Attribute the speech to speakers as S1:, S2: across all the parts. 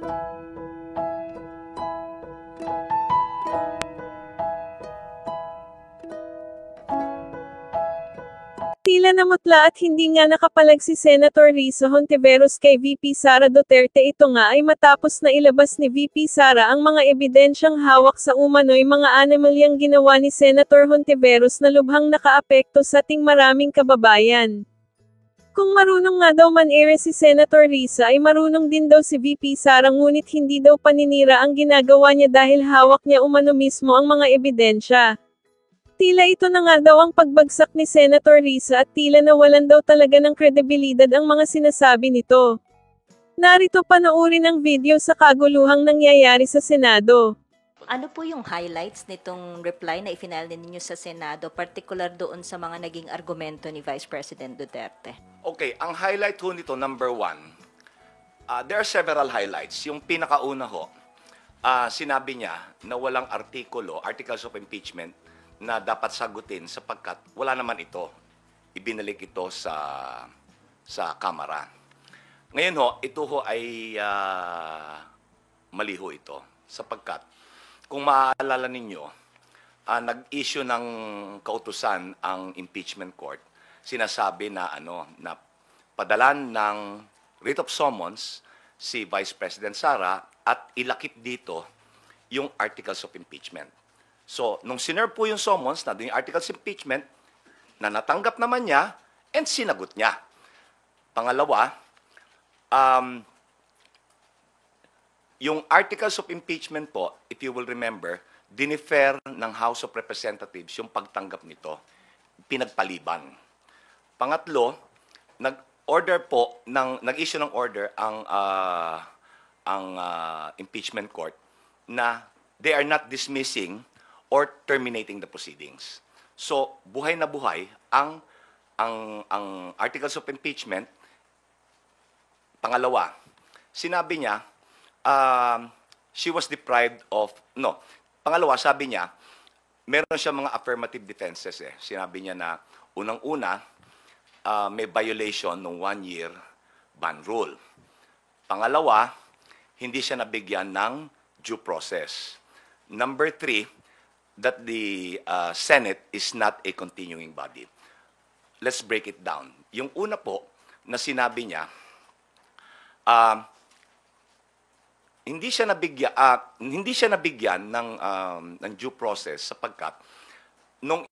S1: Tila namutla at hindi nga nakapalag si Senator Risa Hontiveros kay VP Sara Duterte. Ito nga ay matapos na ilabas ni VP Sara ang mga ebidensyang hawak sa umano'y mga anomalyang ginawa ni Senator Hontiveros na lubhang nakaapekto sa ating maraming kababayan. Kung marunong nga daw man-ere si Senator Risa ay marunong din daw si VP Sara, ngunit hindi daw paninira ang ginagawa niya dahil hawak niya umano mismo ang mga ebidensya. Tila ito na nga daw ang pagbagsak ni Senator Risa at tila nawalan daw talaga ng kredibilidad ang mga sinasabi nito. Narito panoorin ang video sa kaguluhang nangyayari sa Senado.
S2: Ano po yung highlights nitong reply na i-final ninyo sa Senado, particular doon sa mga naging argumento ni Vice President Duterte?
S3: Okay, ang highlight ho nito, number one, there are several highlights. Yung pinakauna ho, sinabi niya na walang articles of impeachment na dapat sagutin sapagkat wala naman ito. Ibinalik ito sa Kamara. Ngayon ho, ito ho ay mali ho ito sapagkat kung maaalala ninyo, nag-issue ng kautusan ang impeachment court. Sinasabi na na padalan ng writ of summons si Vice President Sara at ilakip dito yung articles of impeachment. So, nung sinerve po yung summons na yung articles of impeachment, na natanggap naman niya, and sinagot niya. Pangalawa, yung articles of impeachment po, if you will remember, dinifer ng House of Representatives yung pagtanggap nito. Pinagpaliban. Pangatlo, nag-issue ng order ang impeachment court na they are not dismissing or terminating the proceedings. So, buhay na buhay ang articles of impeachment. Pangalawa, sinabi niya, she was deprived of, pangalawa, sabi niya, meron siya mga affirmative defenses eh. Sinabi niya na, unang-una, may violation ng 1-year ban rule. Pangalawa, hindi siya nabigyan ng due process. Number 3, that the Senate is not a continuing body. Let's break it down. Yung una po na sinabi niya, hindi siya nabigyan ng due process sapagkat nung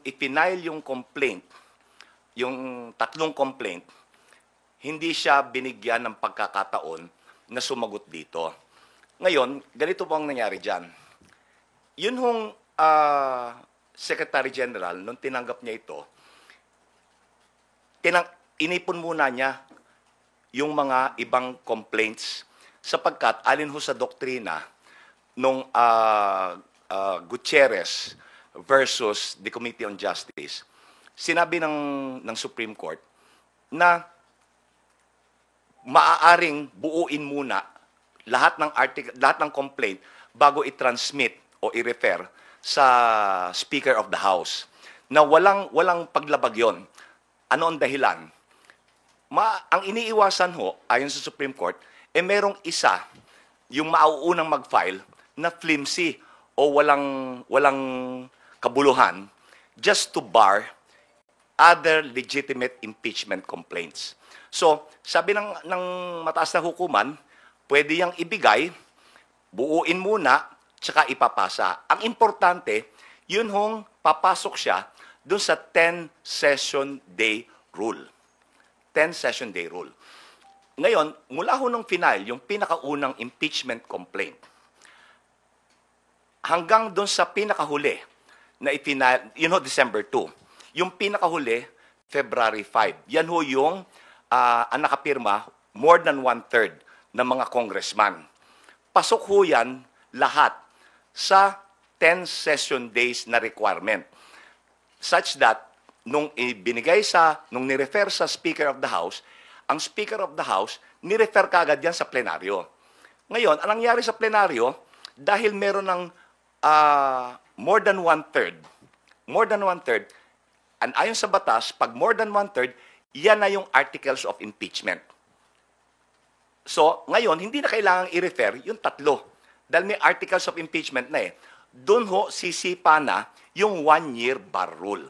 S3: ipinail yung complaint, yung tatlong complaint, hindi siya binigyan ng pagkakataon na sumagot dito. Ngayon, ganito po ang nangyari dyan. Yun hong Secretary General, nung tinanggap niya ito, inipon muna niya yung mga ibang complaints sapagkat alin ho sa doktrina nung Gutierrez versus the Committee on Justice, sinabi ng Supreme Court na maaaring buuin muna lahat ng complaint bago i-transmit o i-refer sa Speaker of the House na walang paglabag yon. Ano ang dahilan? Ang iniiwasan ho, ayon sa Supreme Court, merong isa, yung mauunang mag-file, na flimsy o walang kabuluhan just to bar other legitimate impeachment complaints. So, sabi ng mataas na hukuman, pwede yang ibigay, buuin muna, tsaka ipapasa. Ang importante, yun hong papasok siya dun sa 10-session day rule. 10-session day rule. Ngayon, mula ho nung final, yung pinakaunang impeachment complaint, hanggang dun sa pinakahuli, na ipinal, yun ho, December 2. Yung pinakahuli, February 5. Yan ho yung ang nakapirma, more than 1/3 ng mga congressman. Pasok ho yan lahat sa 10 session days na requirement. Such that, nung nirefer sa Speaker of the House, ang Speaker of the House, nirefer kagad yan sa plenaryo. Ngayon, ang nangyari sa plenaryo, dahil meron ng more than 1/3, and ayon sa batas, pag more than 1/3, yan na yung articles of impeachment. So, ngayon, hindi na kailangang i-refer yung tatlo. Dahil may articles of impeachment na eh. Doon ho, sisipa na yung 1-year bar rule.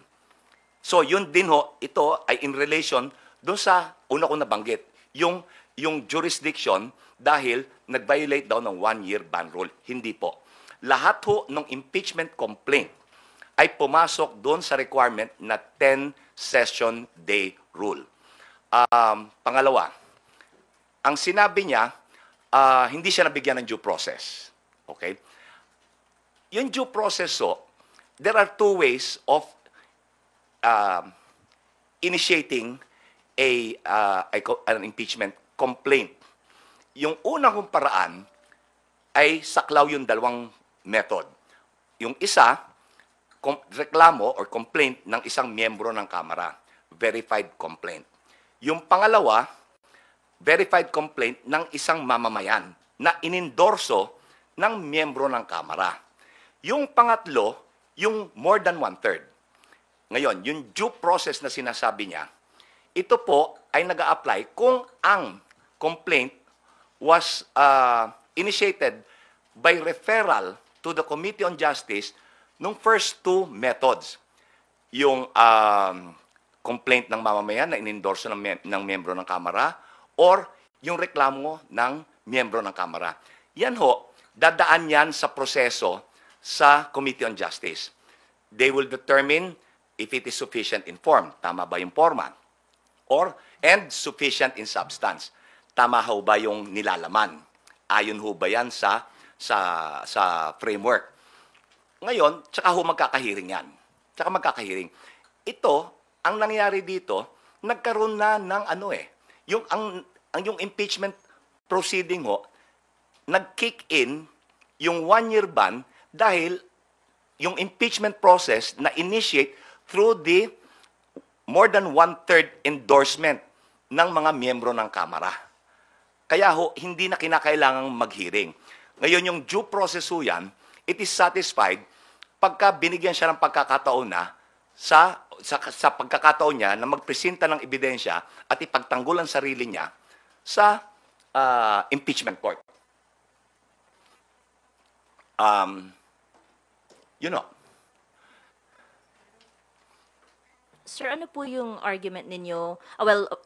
S3: So, yun din ho, ito ay in relation doon sa una ko nabanggit, yung jurisdiction dahil nag-violate daw ng 1-year ban rule. Hindi po. Lahat ho ng impeachment complaint ay pumasok doon sa requirement na 10-session day rule. Pangalawa, ang sinabi niya, hindi siya nabigyan ng due process. Okay? Yung due process, there are two ways of initiating an impeachment complaint. Yung unang kong paraan ay saklaw yung dalawang method. Yung isa, reklamo or complaint ng isang miyembro ng Kamara, verified complaint. Yung pangalawa, verified complaint ng isang mamamayan na inendorso ng miyembro ng Kamara. Yung pangatlo, yung more than 1/3. Ngayon, yung due process na sinasabi niya, ito po ay nag-a-apply kung ang complaint was initiated by referral to the Committee on Justice nung first two methods. Yung complaint ng mamamayan na inendorso ng miyembro ng Kamara or yung reklamo ng miyembro ng Kamara. Yan ho, dadaan yan sa proseso sa Committee on Justice. They will determine if it is sufficient in form. Tama ba yung forma? And sufficient in substance. Tama ho ba yung nilalaman? Ayon ho ba yan sa framework? Ngayon, tsaka ho magkakahiring yan. Tsaka magkakahiring. Ito, ang nangyari dito, nagkaroon na ng yung impeachment proceeding ho, nag-kick in yung 1-year ban dahil yung impeachment process na initiate through the more than 1/3 endorsement ng mga miyembro ng Kamara. Kaya ho, hindi na kinakailangang mag-hearing. Ngayon, yung due process ho yan, it is satisfied pagka binigyan siya ng pagkakataon na sa pagkakataon niya na magpresenta ng ebidensya at ipagtanggol ang sarili niya sa impeachment court.
S2: Sir, ano po yung argument ninyo,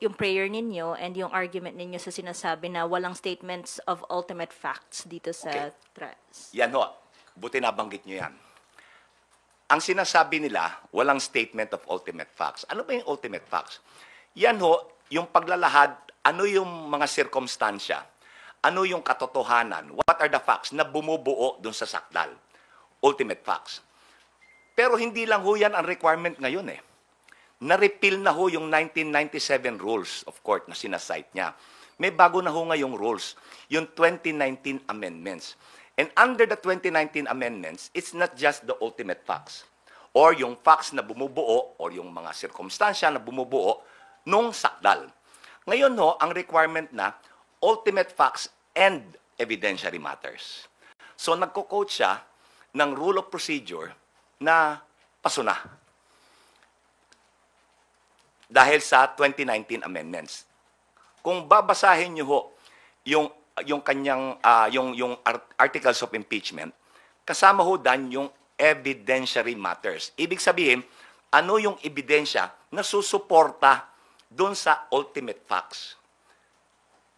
S2: yung prayer ninyo and yung argument ninyo sa sinasabi na walang statements of ultimate facts dito sa trials?
S3: Yan ho, buti nabanggit nyo yan. Ang sinasabi nila, walang statement of ultimate facts. Ano ba yung ultimate facts? Yan ho, yung paglalahad, ano yung mga sirkumstansya, ano yung katotohanan, what are the facts na bumubuo dun sa sakdal. Ultimate facts. Pero hindi lang ho yan ang requirement ngayon eh. Na-repeal na ho yung 1997 rules of court na sinasite niya. May bago na ho ngayong rules, yung 2019 amendments. And under the 2019 amendments, it's not just the ultimate facts or yung facts na bumubuo or yung mga sirkumstansya na bumubuo nung sakdal. Ngayon ho, ang requirement na ultimate facts and evidentiary matters. So nagko-quote siya ng rule of procedure na pasuna dahil sa 2019 amendments. Kung babasahin niyo ho yung kanyang yung articles of impeachment, kasama ho dan yung evidentiary matters. Ibig sabihin, ano yung ebidensya na susuporta doon sa ultimate facts.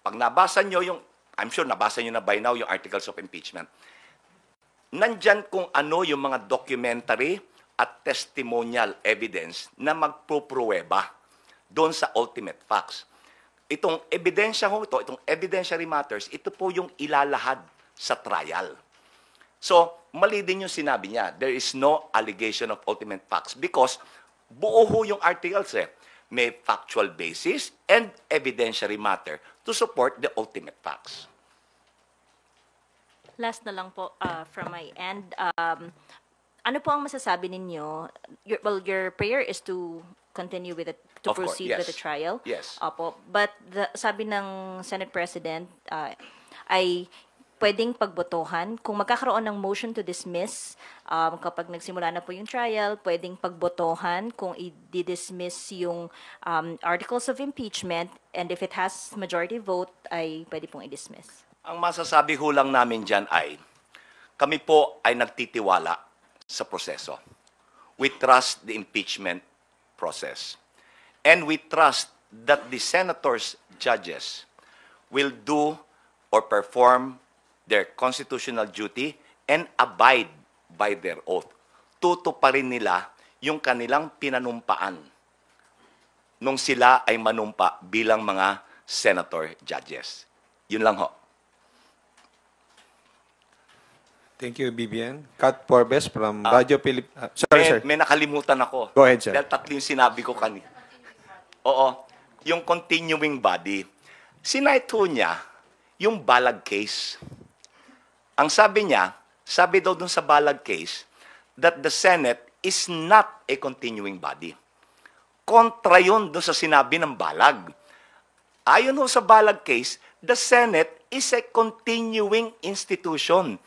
S3: Pag nabasa nyo I'm sure nabasa nyo na by now yung articles of impeachment. Nandyan kung ano yung mga documentary at testimonial evidence na magpupruweba doon sa ultimate facts. Itong ebidensya ho ito, itong evidentiary matters, ito po yung ilalahad sa trial. So, mali din yung sinabi niya. There is no allegation of ultimate facts because buo ho yung articles eh. May factual basis and evidentiary matter to support the ultimate facts.
S2: Last na lang po from my end. Ano po ang masasabi ninyo? Your prayer is to continue with it, to
S3: Of course,
S2: proceed with
S3: yes.
S2: the trial.
S3: Yes.
S2: Opo. But sabi ng Senate President ay pwedeng pagbotohan. Kung magkakaroon ng motion to dismiss, kapag nagsimula na po yung trial, pwedeng pagbotohan kung i-dismiss yung articles of impeachment, and if it has majority vote, ay pwede pong i-dismiss.
S3: Ang masasabi ho lang namin dyan ay, kami po ay nagtitiwala sa proseso. We trust the impeachment process. And we trust that the senators, judges, will do or perform their constitutional duty and abide by their oath. Tutuparin nila yung kanilang pinanumpaan nung sila ay manumpa bilang mga senator judges. Yun lang ho.
S4: Thank you, Bibian. Kat Forbes from Radyo sorry, sir.
S3: May nakalimutan ako.
S4: Go ahead, sir.
S3: Dahil tatlo yung sinabi ko kanina. Oo, yung continuing body. Sinight ho niya yung Balag case. Ang sabi niya, sabi daw dun sa Balag case, that the Senate is not a continuing body. Kontra yun dun sa sinabi ng Balag. Ayon ho sa Balag case, the Senate is a continuing institution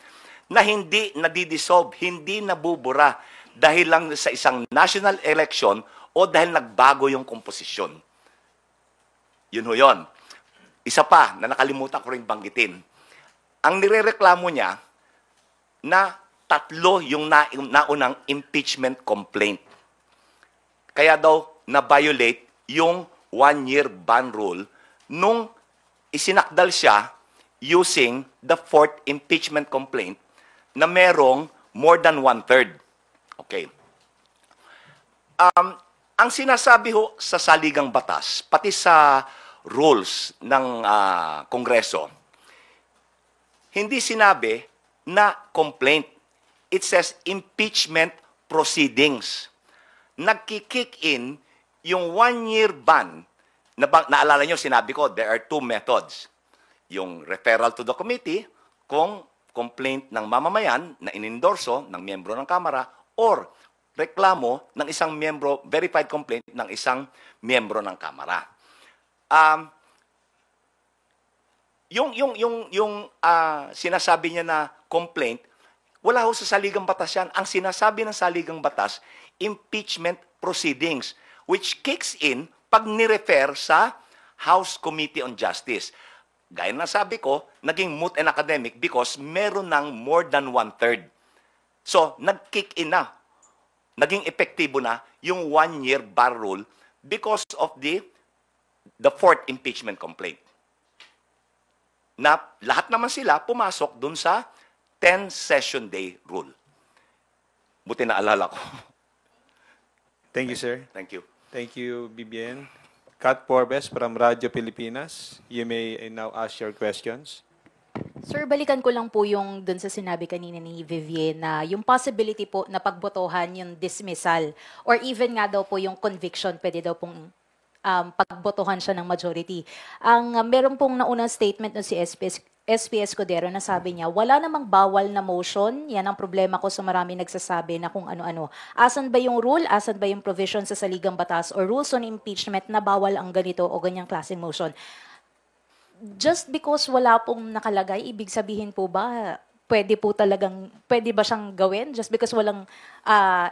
S3: na hindi nadidissolve, hindi nabubura dahil lang sa isang national election o dahil nagbago yung komposisyon. Yun ho yun. Isa pa na nakalimutan ko rin banggitin. Ang nirereklamo niya na tatlo yung naunang impeachment complaint. Kaya daw na-violate yung one-year ban rule nung isinakdal siya using the fourth impeachment complaint na merong more than one-third. Okay. Ang sinasabi ho sa saligang batas, pati sa rules ng Kongreso, hindi sinabi na complaint. It says impeachment proceedings. Nagkikick in yung one-year ban. Naalala nyo, sinabi ko, there are two methods. Yung referral to the committee, kung complaint ng mamamayan na inendorso ng miyembro ng Kamara, or reklamo ng isang miyembro, verified complaint ng isang miyembro ng Kamara. Sinasabi niya na complaint, wala ho sa saligang batas yan. Ang sinasabi ng saligang batas, impeachment proceedings, which kicks in pag nirefer sa House Committee on Justice. Gaya na sabi ko, naging moot and academic because meron ng more than one-third. So, nag-kick in na. Naging epektibo na yung one-year bar rule because of the fourth impeachment complaint. Na lahat naman sila pumasok dun sa 10-session day rule. Buti na alala ko.
S4: Thank you, sir.
S3: Thank you.
S4: Thank you, Bibian. Kat Forbes from Radyo Pilipinas. You may now ask your questions.
S5: Sir, balikan ko lang po yung dun sa sinabi kanina ni Vivian na yung possibility po na pagbotohan yung dismissal or even nga daw po yung conviction, pwede daw pong pagbotohan siya ng majority. Meron pong naunang statement nun si SPS Codero na sabi niya, wala namang bawal na motion. Yan ang problema ko sa marami nagsasabi na kung ano-ano. Asan ba yung rule? Asan ba yung provision sa saligang batas or rules on impeachment na bawal ang ganito o ganyang klaseng motion? Just because wala pong nakalagay, ibig sabihin po ba, pwede ba siyang gawin? Just because walang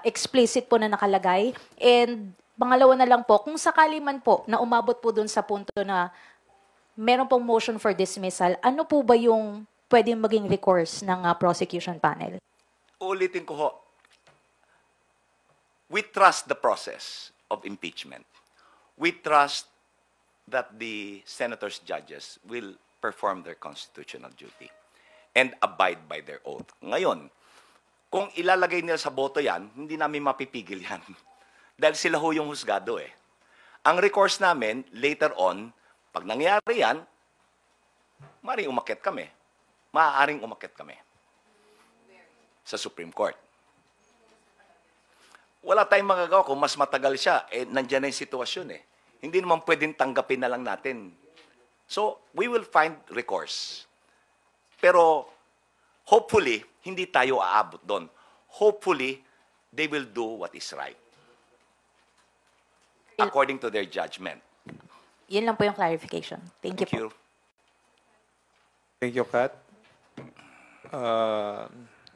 S5: explicit po na nakalagay? And pangalawa na lang po, kung sakali man po na umabot po dun sa punto na meron pong motion for dismissal, ano po ba yung pwedeng maging recourse ng prosecution panel?
S3: Ulitin ko ho. We trust the process of impeachment. We trust that the senators, judges will perform their constitutional duty and abide by their oath. Ngayon, kung ilalagay nila sa boto yan, hindi namin mapipigil yan. Dahil sila ho yung husgado eh. Ang recourse namin, later on, pag nangyari yan, maaaring umakyat kami sa Supreme Court. Wala tayong magagawa kung mas matagal siya, nandiyan na yung sitwasyon eh. Hindi naman pwedeng tanggapin na lang natin. So, we will find recourse. Pero, hopefully, hindi tayo aabot doon. Hopefully, they will do what is right. According to their judgment.
S5: Yun lang po yung clarification. Thank you po.
S4: Thank you, Kat.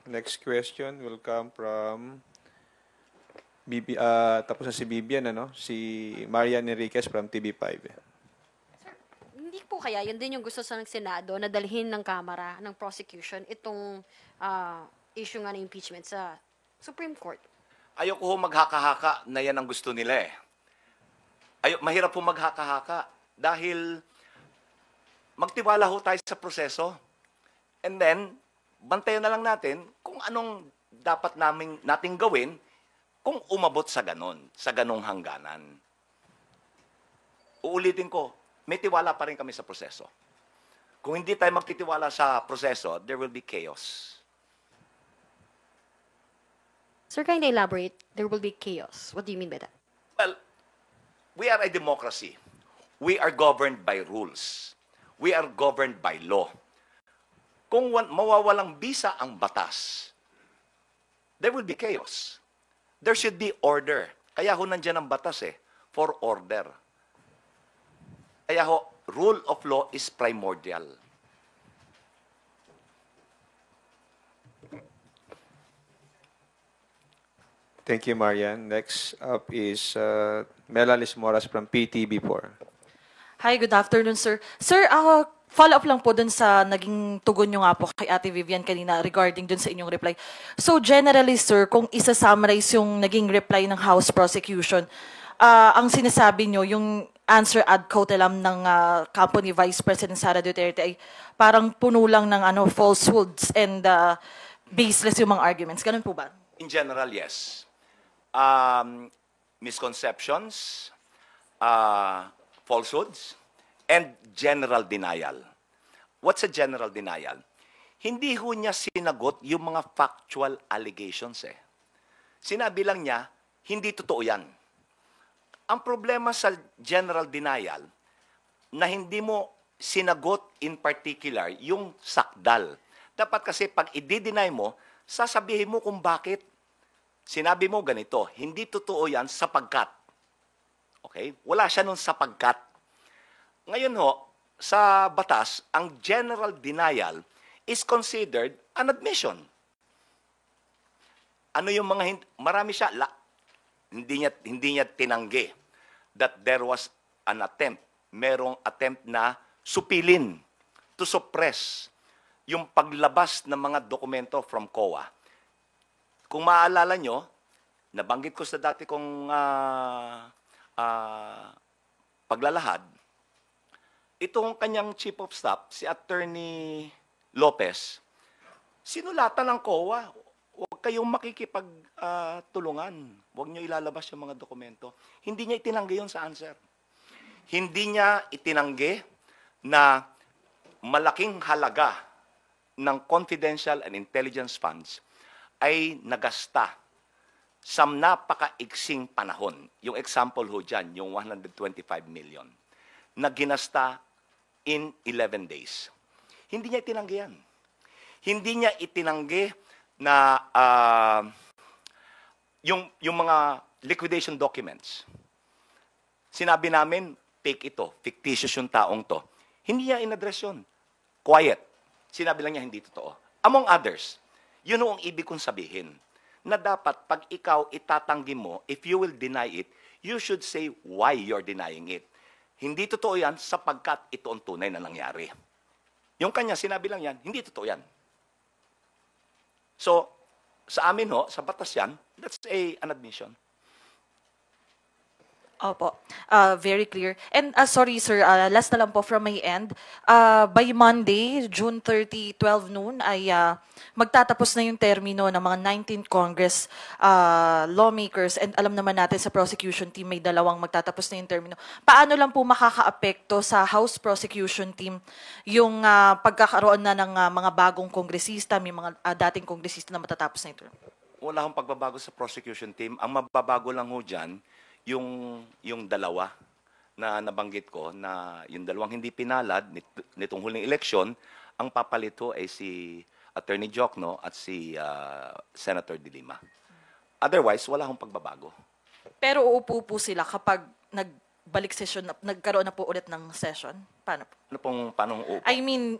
S4: Next question will come from tapos na si Bibian, ano? Si Marian Enriquez from TV5.
S6: Hindi po kaya yun din yung gusto sa ng Senado na dalhin ng Kamara, ng prosecution, itong issue nga ng impeachment sa Supreme Court?
S3: Ayoko ho maghaka-haka na yan ang gusto nila eh. Mahirap po maghaka-haka dahil magtiwala ho tayo sa proseso. And then, bantayan na lang natin kung anong dapat nating gawin kung umabot sa ganong hangganan. Uulitin ko, may tiwala pa rin kami sa proseso. Kung hindi tayo magtitiwala sa proseso, there will be chaos.
S6: Sir, can you elaborate? There will be chaos. What do you mean by that?
S3: Well, we are a democracy. We are governed by rules. We are governed by law. Kung mawawalang bisa ang batas, there will be chaos. There should be order. Kaya ho nandiyan ang batas for order. Kaya ho, rule of law is primordial.
S4: Thank you, Marian. Next up is Melalis Moras from PTV4.
S7: Hi, good afternoon, sir. Sir, follow-up lang po dun sa naging tugon nyo nga po kay Ate Vivian kanina regarding dun sa inyong reply. So, generally, sir, kung isa-summarize yung naging reply ng House Prosecution, ang sinasabi nyo, yung answer ad cautelam ng kampo ni Vice President Sara Duterte ay parang puno lang ng falsehoods and baseless yung mga arguments. Ganun po ba?
S3: In general, yes. Misconceptions, falsehoods, and general denial. What's a general denial? Hindi ho niya sinagot yung mga factual allegations Sinabi lang niya, hindi totoo yan. Ang problema sa general denial, na hindi mo sinagot in particular yung sakdal. Dapat kasi pag i-deny mo, sasabihin mo kung bakit. Sinabi mo ganito, hindi totoo yan sapagkat. Okay? Wala siya nun sapagkat. Ngayon ho, sa batas, ang general denial is considered an admission. Ano yung mga, marami siya, hindi niya tinanggi that there was an attempt, merong attempt na supilin, to suppress yung paglabas ng mga dokumento from COA. Kung maaalala nyo, nabanggit ko sa dati kong paglalahad, itong kanyang chief of staff, si Attorney Lopez, sinulatan ng COA, huwag kayong makikipagtulungan. Huwag nyo ilalabas yung mga dokumento. Hindi niya itinanggi yun sa answer. Hindi niya itinanggi na malaking halaga ng confidential and intelligence funds ay nagasta sa napakaiksing panahon. Yung example ho dyan, yung 125 million, na ginasta in 11 days. Hindi niya itinanggi yan. Hindi niya itinanggi na yung mga liquidation documents. Sinabi namin, fake ito, fictitious yung taong to. Hindi niya in-address yun. Quiet. Sinabi lang niya, hindi totoo. Among others, yun ang ibig kong sabihin, na dapat pag ikaw itatanggi mo, if you will deny it, you should say why you're denying it. Hindi totoo yan sapagkat ito ang tunay na nangyari. Yung kanya, sinabi lang yan, hindi totoo yan. So, sa amin ho, sa batas yan, that's an admission.
S7: Opo. Very clear. And sorry sir, last na lang po from my end. By Monday, June 30, 12 noon, ay magtatapos na yung termino ng mga 19th Congress lawmakers, and alam naman natin sa prosecution team may dalawang magtatapos na yung termino. Paano lang po makakaapekto sa House prosecution team yung pagkakaroon na ng mga bagong kongresista, may mga dating kongresista na matatapos na ito?
S3: Wala akong pagbabago sa prosecution team. Ang mababago lang ho dyan, yung dalawa na nabanggit ko, na yung dalawang hindi pinalad nitong huling eleksyon, ang papalito ay si Attorney Jokno at si Senator De Lima. Otherwise, wala akong pagbabago.
S7: Pero uupo po sila kapag nagbalik session, nagkaroon na po ulit ng session? Paano po?
S3: Paano uupo?
S7: I mean,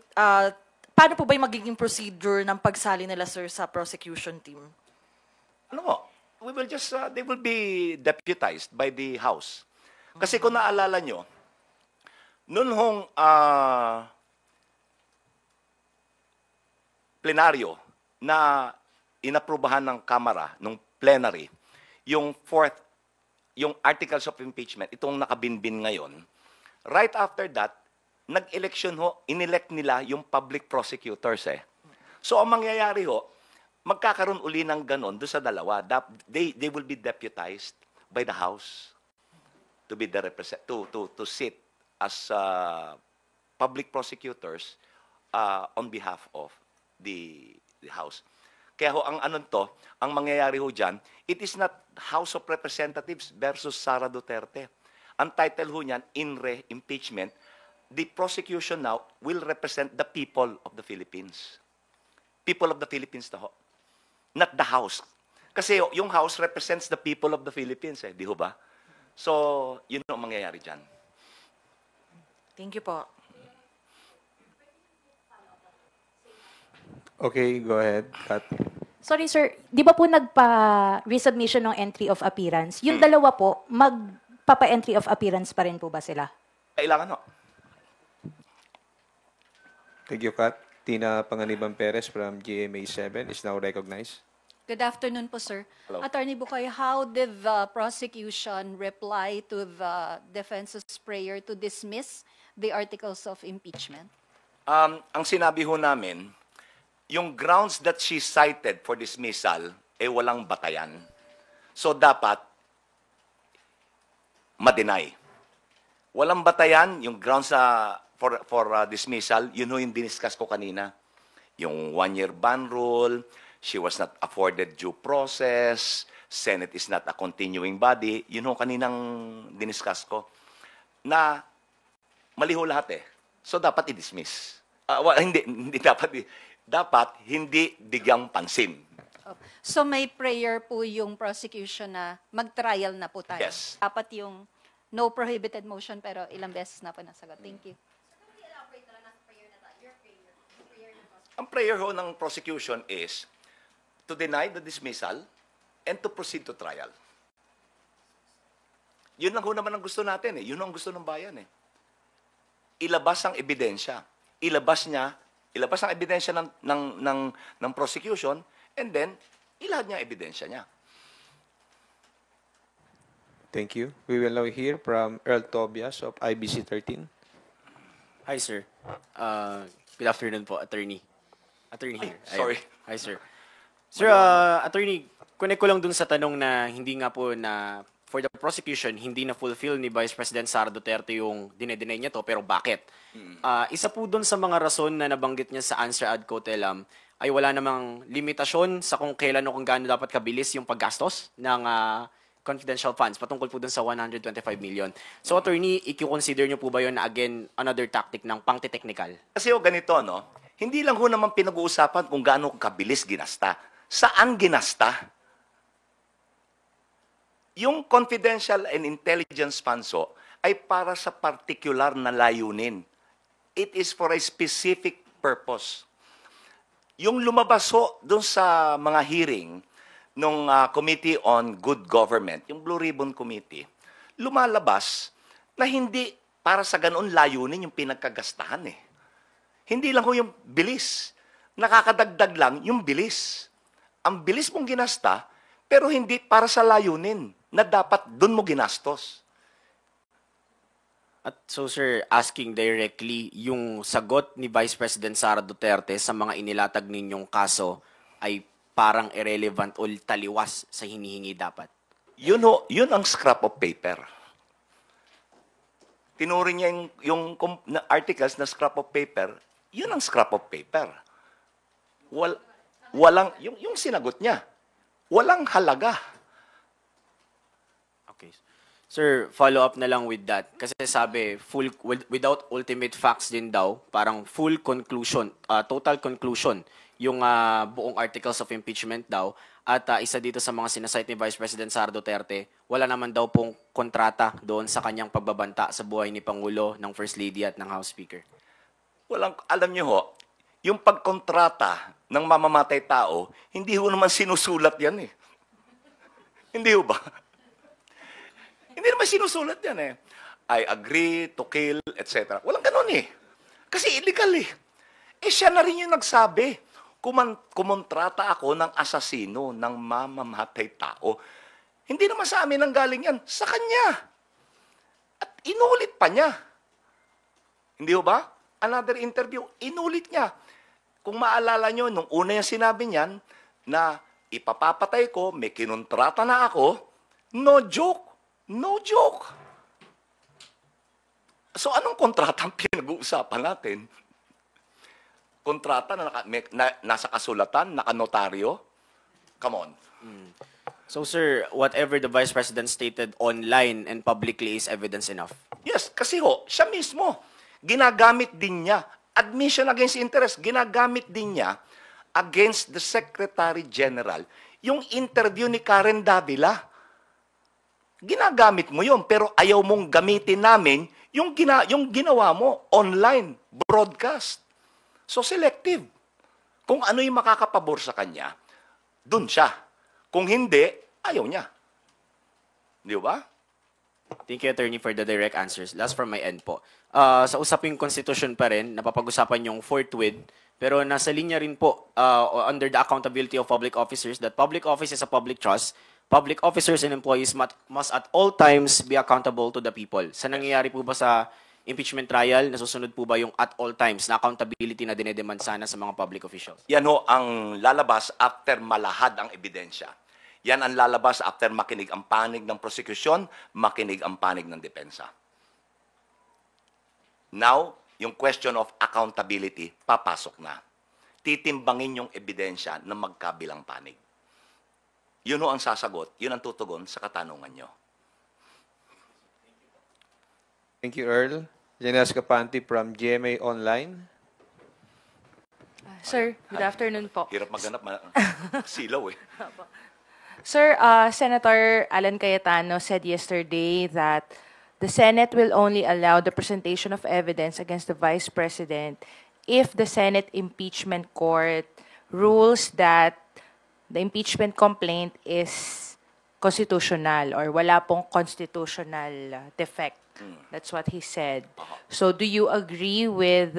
S7: paano po ba yung magiging procedure ng pagsali nila, sir, sa prosecution team?
S3: Ano mo, we will just, they will be deputized by the House. Kasi kung naalala nyo, noon hong plenaryo na inaprubahan ng Kamara, nung plenary, yung articles of impeachment, itong nakabinbin ngayon, right after that, nag-election ho, inelect nila yung public prosecutors eh. So ang mangyayari ho, magkakaroon uli ng ganon doon sa dalawa. They will be deputized by the House to be the to sit as public prosecutors on behalf of the House. Kaya ho, ang mangyayari ho dyan, it is not House of Representatives versus Sara Duterte. Ang title ho niyan, in re impeachment, the prosecution now will represent the people of the Philippines. People of the Philippines na ho. Not the House. Kasi yung House represents the people of the Philippines eh, di ho ba? So, yun ang mangyayari dyan.
S7: Thank you po.
S4: Okay, go ahead, Kat.
S5: Sorry sir, di ba po nagpa-resubmission ng entry of appearance? Yung dalawa po, magpapa-entry of appearance pa rin po ba sila?
S3: Kailangan ho.
S4: Thank you, Kat. Tina Panganiban Perez from GMA7 is now recognized.
S8: Good afternoon po, sir.
S3: Hello.
S8: Attorney Bukoy, how did the prosecution reply to the defense's prayer to dismiss the articles of impeachment?
S3: Ang sinabi ho namin, yung grounds that she cited for dismissal, walang batayan. So, dapat ma-deny. Walang batayan, yung grounds for dismissal, yun ho yung diniscuss ko kanina. Yung one-year ban rule, she was not afforded due process, Senate is not a continuing body, yun ho kaninang diniscuss ko. Na mali ho lahat eh. So, dapat i-dismiss. Hindi dapat dapat hindi bigyang pansin.
S8: So may prayer po yung prosecution na mag-trial na po tayo.
S3: Yes.
S8: Dapat yung no prohibited motion pero ilang beses na po nasagot. Thank you.
S3: Ang prayer ho ng prosecution is to deny the dismissal and to proceed to trial. Yun lang ho naman ang gusto natin eh. Yun ang gusto ng bayan eh. Ilabas ang ebidensya. Ilabas ang ebidensya ng prosecution, and then, ilahad niya ebidensya niya.
S4: Thank you. We will now hear from Earl Tobias of IBC 13.
S9: Hi, sir. Good afternoon po, attorney. Attorney here.
S3: Sorry.
S9: Hi, sir. Sir, attorney, connect ko lang dun sa tanong na hindi nga po na for the prosecution, hindi na fulfill ni Vice President Sara Duterte yung dinedeny niya to, pero bakit? Isa po dun sa mga rason na nabanggit niya sa answer ad cautelam ay wala namang limitasyon sa kung kailan o kung gaano dapat kabilis yung paggastos ng confidential funds patungkol po dun sa 125 million. So, attorney, i-consider niyo po ba yun na again, another tactic ng pangti-technical?
S3: Kasi ho, ganito, no? Hindi lang ho naman pinag-uusapan kung gaano kabilis ginasta. Saan ginasta? Yung confidential and intelligence funds ho, ay para sa particular na layunin. It is for a specific purpose. Yung lumabas ho doon sa mga hearing ng Committee on Good Government, yung Blue Ribbon Committee, lumalabas na hindi para sa ganoon layunin yung pinagkagastahan eh. Hindi lang ho yung bilis. Nakakadagdag lang yung bilis. Ang bilis mong ginasta, pero hindi para sa layunin na dapat doon mo ginastos.
S9: At so, sir, asking directly, yung sagot ni Vice President Sara Duterte sa mga inilatag ninyong kaso ay parang irrelevant o taliwas sa hinihingi dapat?
S3: Yun ang scrap of paper. Tinuring niya yung articles na scrap of paper, yun ang scrap of paper. Walang, yung sinagot niya, walang halaga.
S9: Okay. Sir, follow up na lang with that. Kasi sabi, without ultimate facts din daw, parang full conclusion, total conclusion, yung buong articles of impeachment daw. At isa dito sa mga sinasite ni Vice President Sara Duterte, wala naman daw pong kontrata doon sa kanyang pagbabanta sa buhay ni Pangulo, ng First Lady at ng House Speaker.
S3: Alam niyo ho, yung pagkontrata ng mamamatay tao, hindi ho naman sinusulat yan eh. Hindi ho ba? Hindi naman sinusulat yan eh. I agree to kill, etc. Walang ganun eh. Kasi illegal eh. Eh siya na rin yung nagsabi, kumontrata ako ng asasino, ng mamamatay tao. Hindi naman sa amin ang galing yan, sa kanya. At inulit pa niya. Hindi ho ba? Another interview, inulit niya. Kung maalala nyo, nung una yung sinabi niyan, na ipapapatay ko, may kinontrata na ako, no joke. No joke. So anong kontrata ang pinag-uusapan natin? Kontrata na, nasa kasulatan, nakanotaryo? Come on.
S9: So sir, whatever the Vice President stated online and publicly is evidence enough?
S3: Yes, kasi ho, siya mismo, ginagamit din niya, admission against interest, ginagamit din niya against the Secretary General, yung interview ni Karen Davila. Ginagamit mo yun, pero ayaw mong gamitin namin yung ginawa mo online, broadcast. So selective. Kung ano yung makakapabor sa kanya, dun siya. Kung hindi, ayaw niya. Di ba?
S9: Thank you, Attorney, for the direct answers. Last from my end po. Sa usaping Constitution pa rin, napapag-usapan yung forthwith, pero nasa linya rin po under the accountability of public officers that public office is a public trust. Public officers and employees must at all times be accountable to the people. Sa nangyayari po ba sa impeachment trial, nasusunod po ba yung at all times na accountability na dinedemand sana sa mga public officials?
S3: Yan ho ang lalabas after malahad ang ebidensya. Yan ang lalabas after makinig ang panig ng prosecution, makinig ang panig ng depensa. Now, yung question of accountability, papasok na. Titimbangin yung ebidensya ng magkabilang panig. Yun ho ang sasagot, yun ang tutugon sa katanungan nyo.
S4: Thank you, Earl. Janes Capanti from GMA Online.
S10: Sir, good afternoon po.
S3: Hirap maghanap, silaw eh.
S10: Sir, Senator Alan Cayetano said yesterday that the Senate will only allow the presentation of evidence against the Vice President if the Senate Impeachment Court rules that the impeachment complaint is constitutional or wala pong constitutional defect. That's what he said. So do you agree with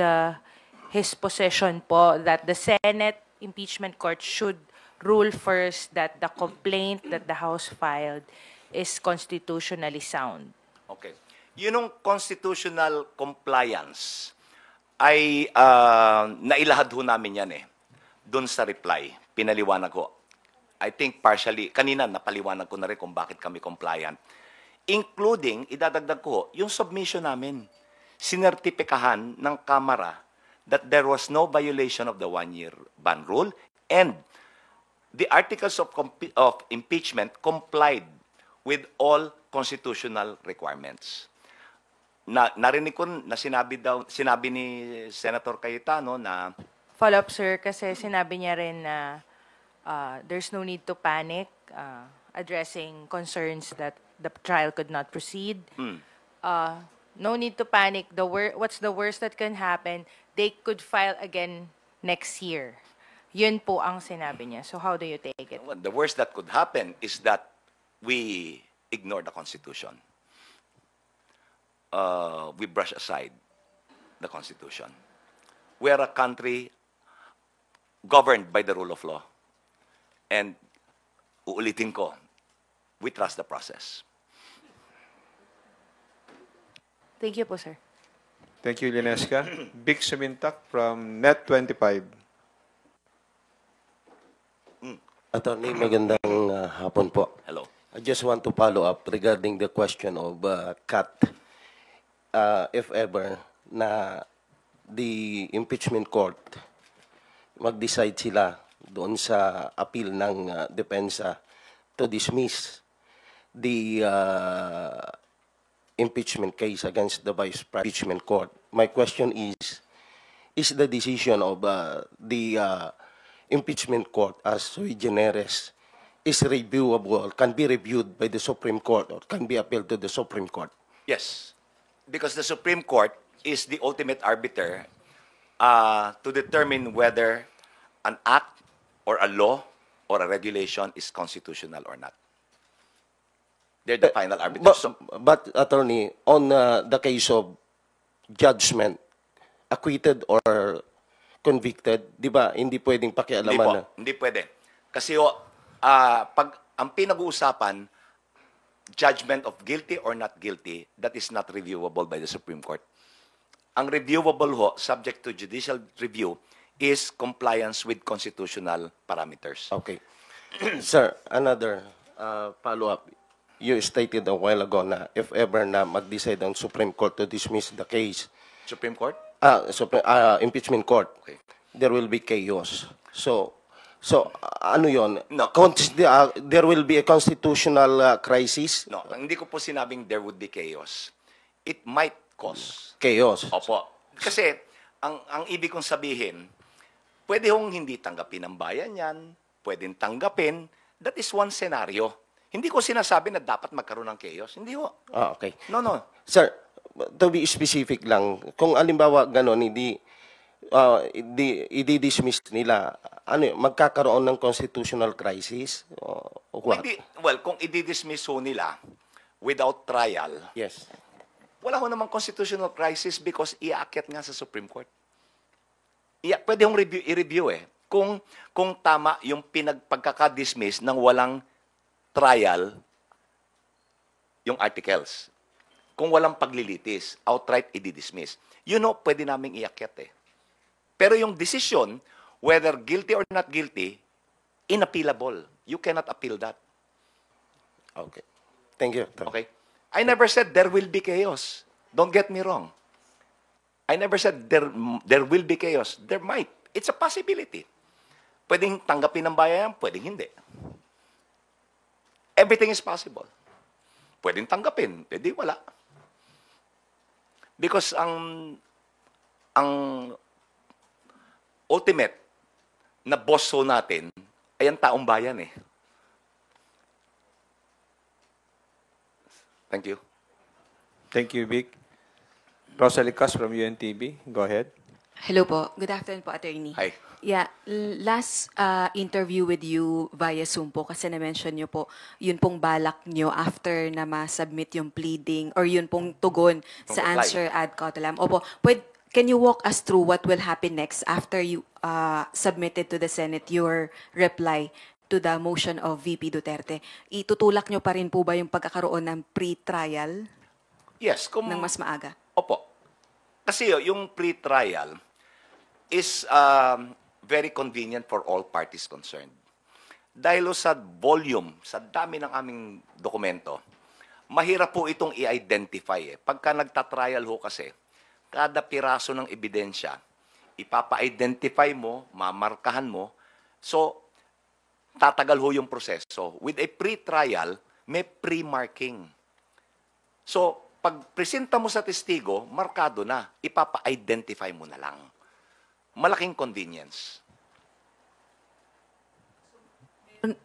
S10: his position po that the Senate Impeachment Court should rule first that the complaint that the House filed is constitutionally sound?
S3: Okay. Yun ang constitutional compliance ay nailahad ho namin yan eh. Doon sa reply, pinaliwanag ko. I think partially, kanina napaliwanag ko na rin kung bakit kami compliant. Including, idadagdag ko, yung submission namin. Sinertipikahan ng Kamara that there was no violation of the one-year ban rule and the articles of impeachment complied with all constitutional requirements. Narinig ko na sinabi ni Senator Cayetano na
S10: Follow-up, sir, kasi sinabi niya rin na there's no need to panic, addressing concerns that the trial could not proceed. No need to panic. What's the worst that can happen? They could file again next year. Yun po ang sinabi niya. So how do you take it?
S3: the worst that could happen is that we ignore the Constitution. We brush aside the Constitution. We are a country governed by the rule of law. And uulitin ko, we trust the process.
S10: Thank you po, sir.
S4: Thank you, Linesca. Big Sumintak from Net25.
S11: Attorney, magandang hapon po.
S3: Hello.
S11: I just want to follow up regarding the question of CAT. If ever na the impeachment court mag-decide sila doon sa appeal ng depensa to dismiss the impeachment case against the Vice Impeachment Court. My question is the decision of the impeachment court as sui generis is reviewable, can be reviewed by the Supreme Court or can be appealed to the Supreme Court?
S3: Yes. Because the Supreme Court is the ultimate arbiter to determine whether an act or a law or a regulation is constitutional or not. They're the final arbiters.
S11: But attorney, on the case of judgment, acquitted or convicted, di ba, hindi pwedeng pakialaman na?
S3: Hindi pwede. Kasi pag ang pinag-uusapan, judgment of guilty or not guilty, that is not reviewable by the Supreme Court. Ang reviewable ho, subject to judicial review, is compliance with constitutional parameters.
S11: Okay. Sir, another follow-up. You stated a while ago na if ever na mag-decide ang Supreme Court to dismiss the case,
S3: Supreme Court?
S11: impeachment court,
S3: Okay.
S11: there will be chaos. So ano yon?
S3: No.
S11: There will be a constitutional crisis?
S3: No, hindi ko po sinabing there would be chaos. It might cause
S11: Chaos.
S3: Opo. Kasi, ang ibig kong sabihin, pwede hong hindi tanggapin ng bayan yan, pwedeng tanggapin, that is one scenario. Hindi ko sinasabi na dapat magkaroon ng chaos. Hindi ho.
S11: Okay.
S3: No.
S11: Sir, to be specific lang, kung alimbawa ganon, i-dismiss nila, magkakaroon ng constitutional crisis? O what?
S3: Kung i-dismiss ho nila without trial,
S11: Yes.
S3: wala ho namang constitutional crisis because iaakyat nga sa Supreme Court. Pwede hong i-review kung tama yung pagkaka-dismiss ng walang trial yung articles. Kung walang paglilitis, outright i-dismiss. Pwede naming iakyat Pero yung decision, whether guilty or not guilty, inappealable. You cannot appeal that.
S11: Okay. Thank you.
S3: Okay? I never said there will be chaos. Don't get me wrong. I never said there will be chaos. There might. It's a possibility. Pwedeng tanggapin ng bayan, pwedeng hindi. Everything is possible. Pwedeng tanggapin, pwede wala. Because ang ultimate na boss natin ay ang taong bayan Thank you.
S4: Thank you, Vic. Rosalie Cas from UNTV. Go ahead.
S12: Hello po. Good afternoon po, Attorney.
S3: Hi.
S12: Yeah, last interview with you via Zoom po kasi na-mention nyo po, yun pong balak nyo after na ma-submit yung pleading or yun pong tugon sa
S3: reply.
S12: answer ad cautelam. Opo, can you walk us through what will happen next after you submitted to the Senate your reply to the motion of VP Duterte? Itutulak nyo pa rin po ba yung pagkakaroon ng pre-trial
S3: Yes.
S12: ng mas maaga?
S3: Opo. Kasi yung pre-trial is very convenient for all parties concerned. Dahil sa volume, sa dami ng aming dokumento, mahirap po itong i-identify. Pagka nagtatrial ho kasi, kada piraso ng ebidensya, ipapa-identify mo, mamarkahan mo, so tatagal ho yung proseso. With a pre-trial, may pre-marking. So, pag presenta mo sa testigo, markado na, ipapa-identify mo na lang. Malaking convenience.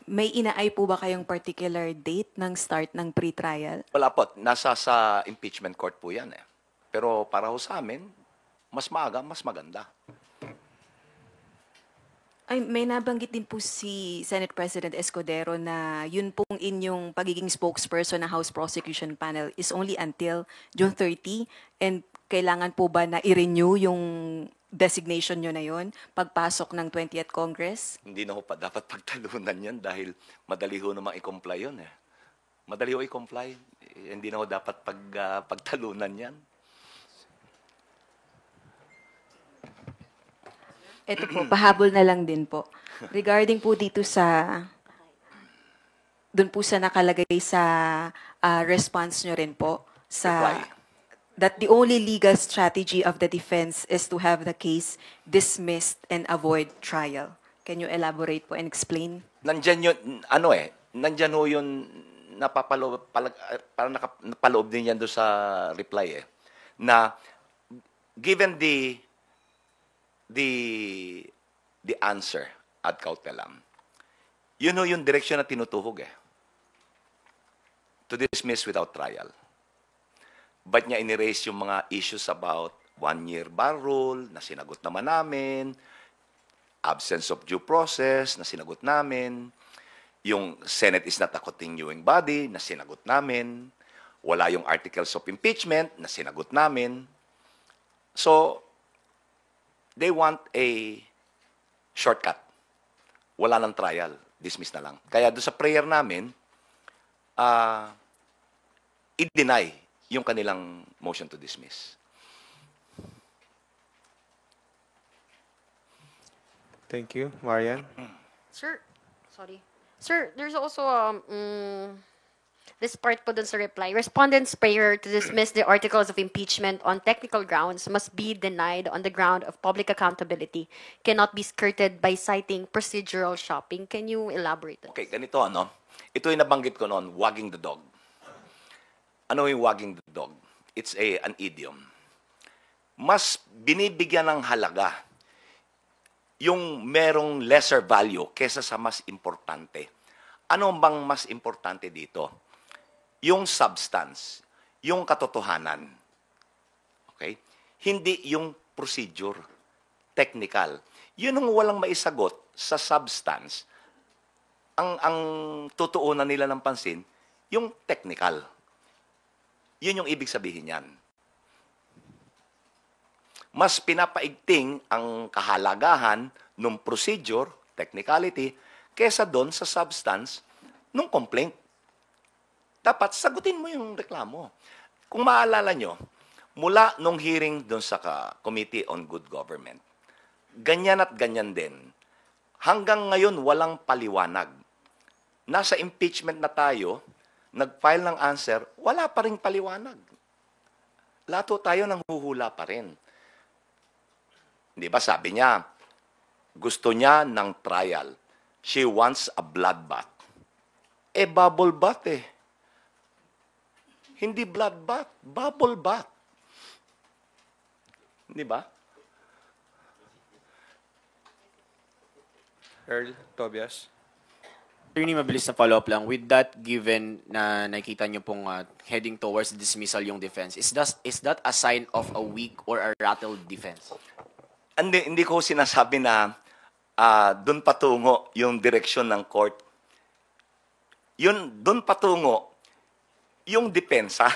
S12: May inaay po ba kayong particular date ng start ng pre-trial?
S3: Wala po. Nasa sa impeachment court po yan Pero para ho sa amin, mas maaga, mas maganda.
S12: Ay, may nabanggit din po si Senate President Escudero na yun pong inyong pagiging spokesperson ng House Prosecution Panel is only until June 30 and kailangan po ba na i-renew yung designation nyo na yun pagpasok ng 20th Congress?
S3: Hindi na ho pa dapat pagtalunan yan dahil madali ho naman i-comply yun Madali ho i-comply. Hindi na ho dapat pagtalunan yan.
S12: Ito po, pahabol na lang din po. Regarding po dito dun po sa nakalagay sa response nyo rin po,
S3: Reply.
S12: that the only legal strategy of the defense is to have the case dismissed and avoid trial. Can you elaborate po and explain?
S3: Nandyan yun, nandyan ho yun, parang napaloob din yan doon sa reply na given the answer ad cautelam, yun ho yung direksyon na tinutuhog to dismiss without trial. Ba't niya iniraise yung mga issues about one-year bar rule na sinagot naman namin, absence of due process na sinagot namin, yung Senate is not a continuing body na sinagot namin, wala yung articles of impeachment na sinagot namin. So, they want a shortcut. Wala ng trial. Dismiss na lang. Kaya doon sa prayer namin, i-deny yung kanilang motion to dismiss.
S4: Thank you. Marian?
S6: Sir, sorry. Sir, there's also this part po dun sa reply. Respondent's prayer to dismiss the articles of impeachment on technical grounds must be denied on the ground of public accountability. Cannot be skirted by citing procedural shopping. Can you elaborate?
S3: Okay, ganito ano. Ito yung nabanggit ko noon, wagging the dog. Ano yung wagging the dog? It's an idiom. Mas binibigyan ng halaga yung merong lesser value kesa sa mas importante. Ano bang mas importante dito? Yung substance, yung katotohanan. Okay? Hindi yung procedure, technical. Yun ang walang maisagot sa substance. Ang tutuunan nila ng pansin, yung technical. Yun yung ibig sabihin yan. Mas pinapaigting ang kahalagahan ng procedure, technicality, kesa doon sa substance ng complaint. Dapat sagutin mo yung reklamo. Kung maalala nyo, mula nung hearing doon sa Committee on Good Government, ganyan at ganyan din. Hanggang ngayon, walang paliwanag. Nasa impeachment na tayo, nag-file ng answer, wala pa ring paliwanag. Lato tayo nang huhula pa rin. Di ba sabi niya, gusto niya ng trial. She wants a bloodbath. Bubble bath eh. Hindi bloodbath, bubble bath. Di ba?
S4: Earl, Tobias?
S9: Attorney, mabilis na follow-up lang. With that given na nakikita niyo pong heading towards dismissal yung defense, is that a sign of a weak or a rattled defense?
S3: Hindi ko sinasabi na doon patungo yung direksyon ng court. Yun, doon patungo yung depensa.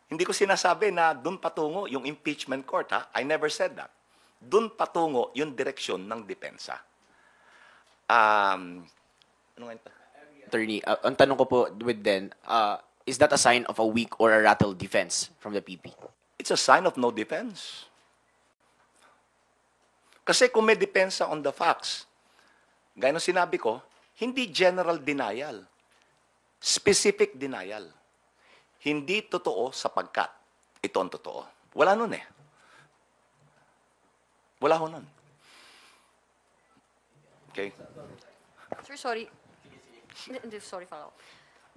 S3: Hindi ko sinasabi na doon patungo yung impeachment court. Ha? I never said that. Doon patungo yung direksyon ng depensa. Ano nga ito?
S9: Attorney, ang tanong ko po with then, is that a sign of a weak or a rattled defense from the PP?
S3: It's a sign of no defense. Kasi kung may depensa on the facts, gaya ng sinabi ko, hindi general denial. Specific denial. Hindi totoo sapagkat ito ang totoo. Wala nun eh. Wala ho nun. Okay?
S6: Sir, sorry. Sorry, follow.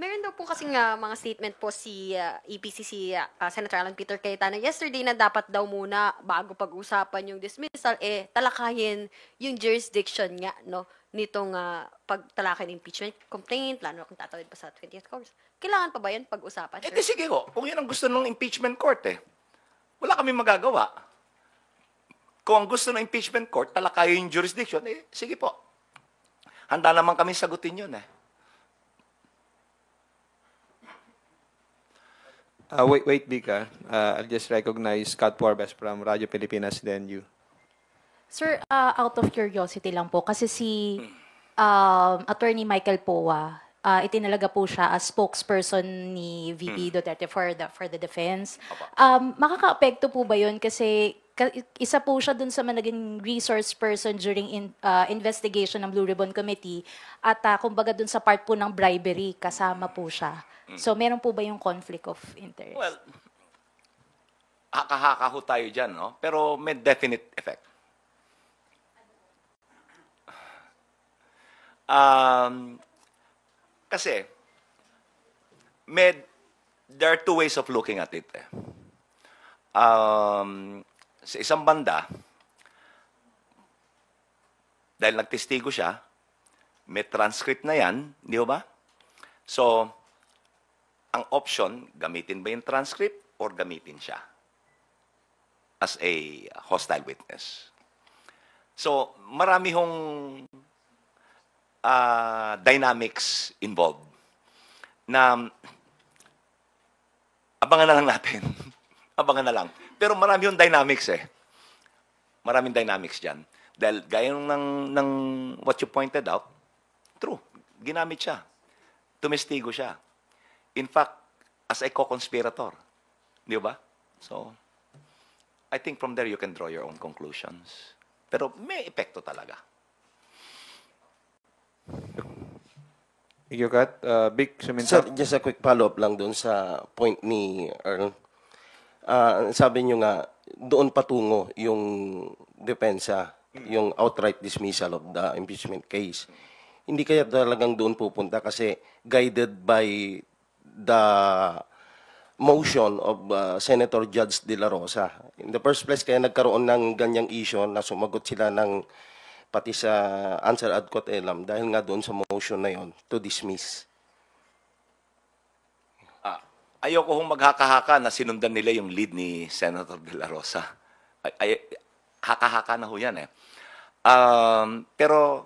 S6: Meron daw po kasing mga statement po si EPCC Senator Alan Peter Cayetano yesterday na dapat daw muna bago pag-usapan yung dismissal, talakayin yung jurisdiction nga, no, nitong pagtalakay ng impeachment complaint, lalo kung tatawid pa sa 20th Congress. Kailangan pa ba yan pag-usapan, sir?
S3: Sige ho, kung yun ang gusto ng impeachment court wala kami magagawa. Kung ang gusto ng impeachment court, talakayin yung jurisdiction, sige po. Handa naman kami sagutin yun
S4: Wait, Bika. I'll just recognize Scott Forbes from Radyo Pilipinas, then you.
S5: Sir, out of curiosity lang po, kasi si Attorney Michael Poa, itinalaga po siya as spokesperson ni VP Duterte for the defense. Makaka-apekto po ba yun? Kasi isa po siya dun sa naging resource person during investigation ng Blue Ribbon Committee at kumbaga dun sa part po ng bribery, kasama po siya. So, meron po ba yung conflict of interest?
S3: Well, haka-haka ho tayo dyan, no? Pero may definite effect. Kasi, there are two ways of looking at it. Sa isang banda, dahil nagtestigo siya, may transcript na yan, di ba? So, ang option, gamitin ba yung transcript or gamitin siya? as a hostile witness. So, marami hong dynamics involved na abangan na lang natin. Abangan na lang. Pero marami yung dynamics eh. Maraming dynamics dyan. Dahil gaya ng what you pointed out, true, ginamit siya. Tumestigo siya. In fact, as a co-conspirator. Di ba? So, I think from there you can draw your own conclusions. Pero may epekto talaga.
S4: Thank you, Kat. Vic, suminta.
S11: Sir, just a quick follow-up lang doon sa point ni Earl. Sabi nyo nga, doon patungo yung depensa, yung outright dismissal of the impeachment case. Hindi kaya talagang doon pupunta kasi guided by the motion of Senator Judge De La Rosa. In the first place, kaya nagkaroon ng ganyang issue na sumagot sila ng pati sa answer ad quod elam dahil nga doon sa motion na yon to dismiss.
S3: Ayoko hong maghaka-haka na sinundan nila yung lead ni Senator De La Rosa. Haka-haka na ho yan eh. Pero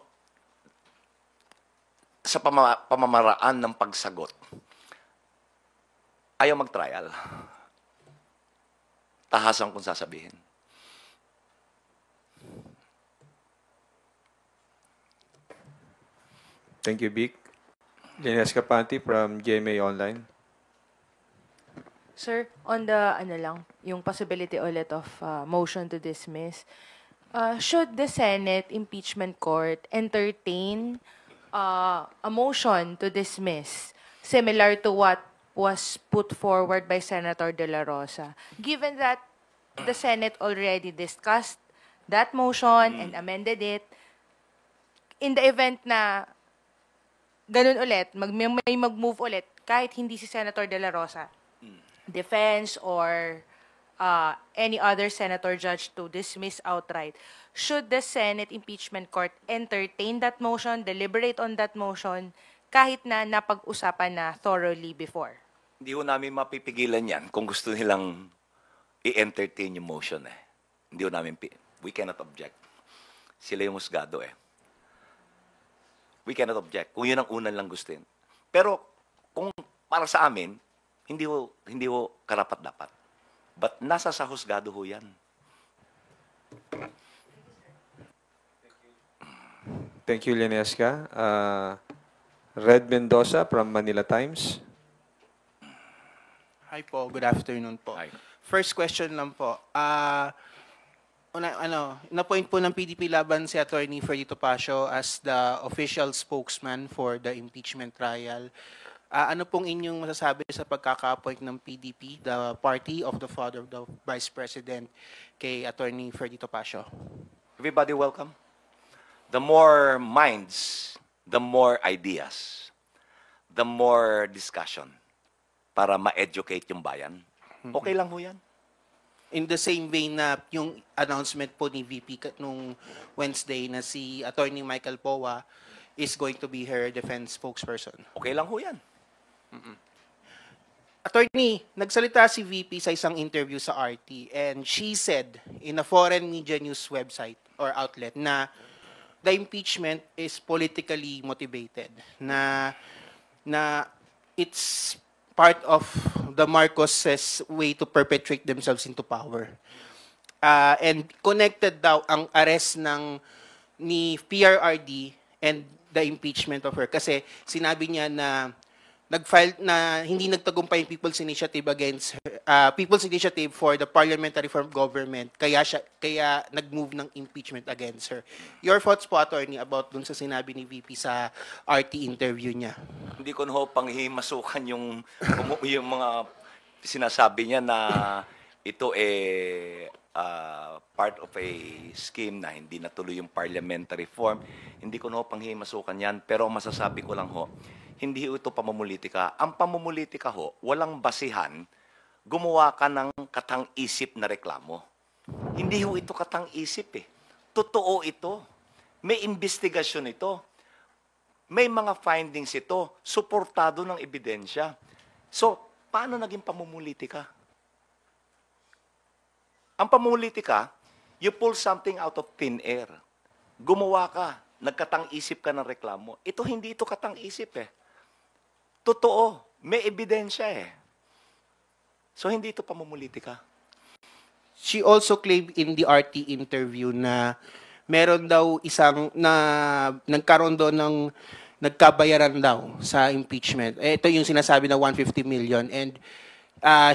S3: sa pamamaraan ng pagsagot, ayaw mag-trial. Tahasan kung sasabihin.
S4: Thank you, Vic. Lines Capanti from GMA Online.
S10: Sir, on the yung possibility ulit of motion to dismiss, should the Senate Impeachment Court entertain a motion to dismiss similar to what was put forward by Senator De La Rosa, given that the Senate already discussed that motion and amended it? In the event na ganun ulit, may mag-move ulit, kahit hindi si Senator De La Rosa, defense or any other senator judge to dismiss outright, should the Senate Impeachment Court entertain that motion, deliberate on that motion, kahit na napag-usapan na thoroughly before?
S3: Hindi ho namin mapipigilan yan kung gusto nilang i-entertain yung motion eh. Hindi ho namin, we cannot object. Sila yung husgado eh. We cannot object kung yun ang unang lang gustin. Pero kung para sa amin, hindi ho karapat-dapat. But nasa sa husgado ho yan.
S4: Thank you, Linesca. Red Mendoza from Manila Times.
S13: Hi po, good afternoon po.
S3: Hi.
S13: First question lang po. Na-point po ng PDP laban si Attorney Freddy Topacio as the official spokesman for the impeachment trial. Ano pong inyong masasabi sa pagkaka-appoint ng PDP, the party of the father of the Vice President, kay Attorney Freddy Topacio?
S3: Everybody welcome. The more minds, the more ideas, the more discussion para ma-educate yung bayan. Okay lang ho yan.
S13: In the same vein na yung announcement po ni VP nung Wednesday na si Attorney Michael Powa is going to be her defense spokesperson.
S3: Okay lang ho yan.
S13: Attorney, nagsalita si VP sa isang interview sa RT and she said in a foreign media news website or outlet na the impeachment is politically motivated, na it's part of the Marcoses' way to perpetrate themselves into power. And connected daw ang arrest ni PRRD and the impeachment of her. Kasi sinabi niya na nag-file na hindi nagtagumpay yung People's Initiative against People's Initiative for the Parliamentary Reform Government, kaya nag-move ng impeachment against her. Your thoughts po, Attorney, about dun sa sinabi ni VP sa RT interview niya?
S3: Hindi ko na ho panghimasukan yung mga sinasabi niya na ito part of a scheme na hindi natuloy yung parliamentary reform. Hindi ko na ho panghimasukan yan, pero masasabi ko lang ho, hindi ito pamumulitika. Ang pamumulitika ho, walang basihan, gumawa ka ng katang-isip na reklamo. Hindi ho ito katang-isip eh. Totoo ito. May investigasyon ito. May mga findings ito. Suportado ng ebidensya. So, paano naging pamumulitika? Ang pamumulitika, you pull something out of thin air. Gumawa ka, nagkatang-isip ka ng reklamo. Ito, hindi ito katang-isip eh. Totoo, may ebidensya eh. So, hindi ito pamumulitika.
S13: She also claimed in the RT interview na meron daw isang nagkaroon daw ng nagkabayaran daw sa impeachment. Ito yung sinasabi na 150 million and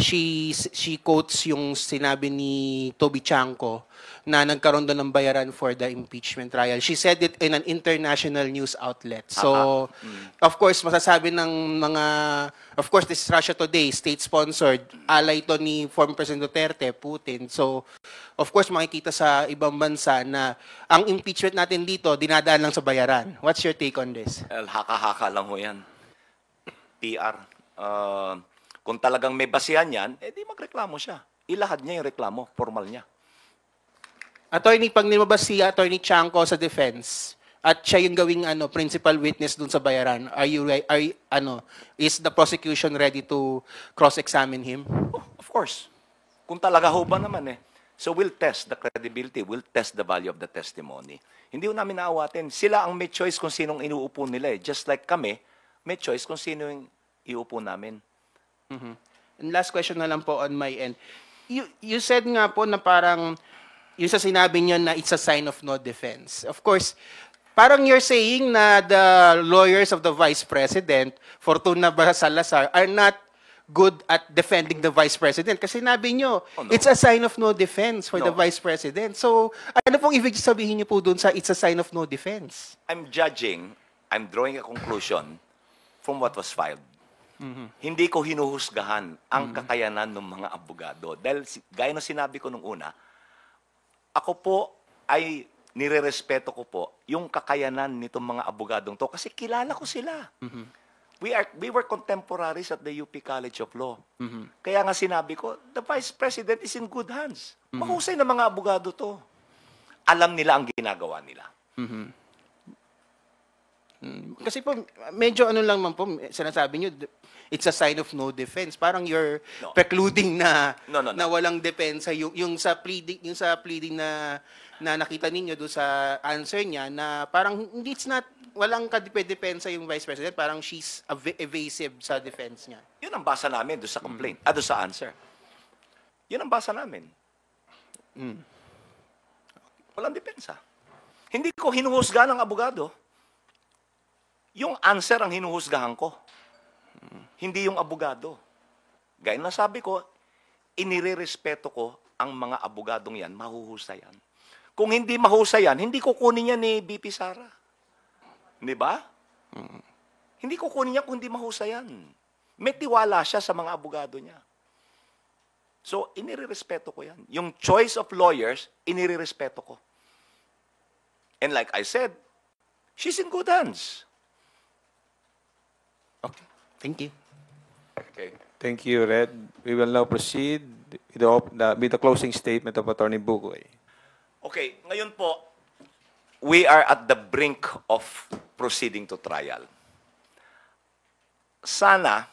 S13: she quotes yung sinabi ni Toby Chanco na nagkaroon daw ng bayaran for the impeachment trial. She said it in an international news outlet. So, of course, masasabi ng mga, of course, this is Russia Today, state-sponsored, ally ito ni former President Duterte, Putin. So, of course, makikita sa ibang bansa na ang impeachment natin dito, dinadaan lang sa bayaran. What's your take on this?
S3: Well, haka-haka lang ho yan. PR. Kung talagang may basihan yan, di magreklamo siya. Ilahad niya yung reklamo, formal niya.
S13: Attorney, pag nimabas si Attorney Chanco sa defense at siya yung gawing principal witness dun sa bayaran, is the prosecution ready to cross-examine him?
S3: Oh, of course. Kung talaga ho ba naman eh. So we'll test the credibility, we'll test the value of the testimony. Hindi ho namin naawatin. Sila ang may choice kung sinong inuupo nila eh. Just like kami, may choice kung sino yung iuupo namin.
S13: And last question na lang po on my end. You said nga po na parang yung sa sinabi niyo na it's a sign of no defense. Of course, parang you're saying na the lawyers of the Vice President, Fortuna Salazar, are not good at defending the Vice President. Kasi sinabi niyo, it's a sign of no defense for the Vice President. So, ano pong ibig sabihin niyo po dun sa it's a sign of no defense?
S3: I'm drawing a conclusion from what was filed. Hindi ko hinuhusgahan ang kakayanan ng mga abogado. Dahil, gaya ng sinabi ko nung una, ako po ay nirerespeto ko po yung kakayanan nitong mga abogadong to kasi kilala ko sila. We were contemporaries at the UP College of Law. Kaya nga sinabi ko, the Vice President is in good hands. Mahusay na mga abogado to. Alam nila ang ginagawa nila.
S13: Kasi po, medyo lang man po, sinasabi nyo, it's a sign of no defense. Parang you're precluding na na walang depensa yung sa pleading na nakita ninyo do sa answer niya na parang walang kadepensa yung Vice President, parang she's evasive sa defense niya.
S3: Yun ang basa namin do sa complaint, do sa answer. Yun ang basa namin. Walang depensa. Hindi ko hinuhusgahan ng abogado. Yung answer ang hinuhusgahan ko. Hindi yung abogado. Gaya na sabi ko, inirerespeto ko ang mga abogadong yan, mahuhusayan. Kung hindi mahusayan, hindi kukunin niya ni BP Sara. Di ba? Hindi kukunin niya kung hindi mahusayan. May tiwala siya sa mga abogado niya. So, inirerespeto ko yan. Yung choice of lawyers, inirerespeto ko. And like I said, she's in good hands.
S13: Okay. Thank you.
S3: Okay.
S4: Thank you, Red. We will now proceed with the closing statement of Attorney Bugoy.
S3: Okay, ngayon po, we are at the brink of proceeding to trial. Sana,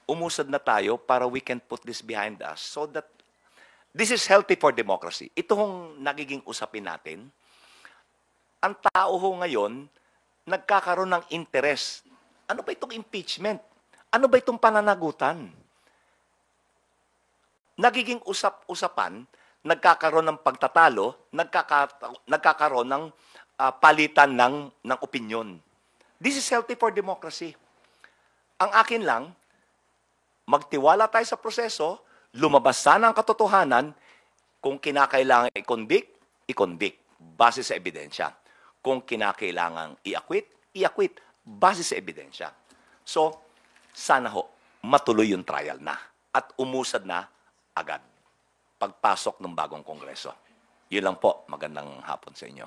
S3: umusad na tayo para we can put this behind us so that this is healthy for democracy. Ito hong nagiging usapin natin. Ang tao ho ngayon, nagkakaroon ng interest. Ano ba itong impeachment? Ano ba itong pananagutan? Nagiging usap-usapan, nagkakaroon ng pagtatalo, nagkakaroon ng palitan ng opinyon. This is healthy for democracy. Ang akin lang, magtiwala tayo sa proseso, lumabas sana ang katotohanan, kung kinakailangan i-convict, base sa ebidensya. Kung kinakailangan i-acquit, base sa ebidensya. So, sana ho, matuloy yung trial na at umusad na agad pagpasok ng bagong Kongreso. Yun lang po. Magandang hapon sa inyo.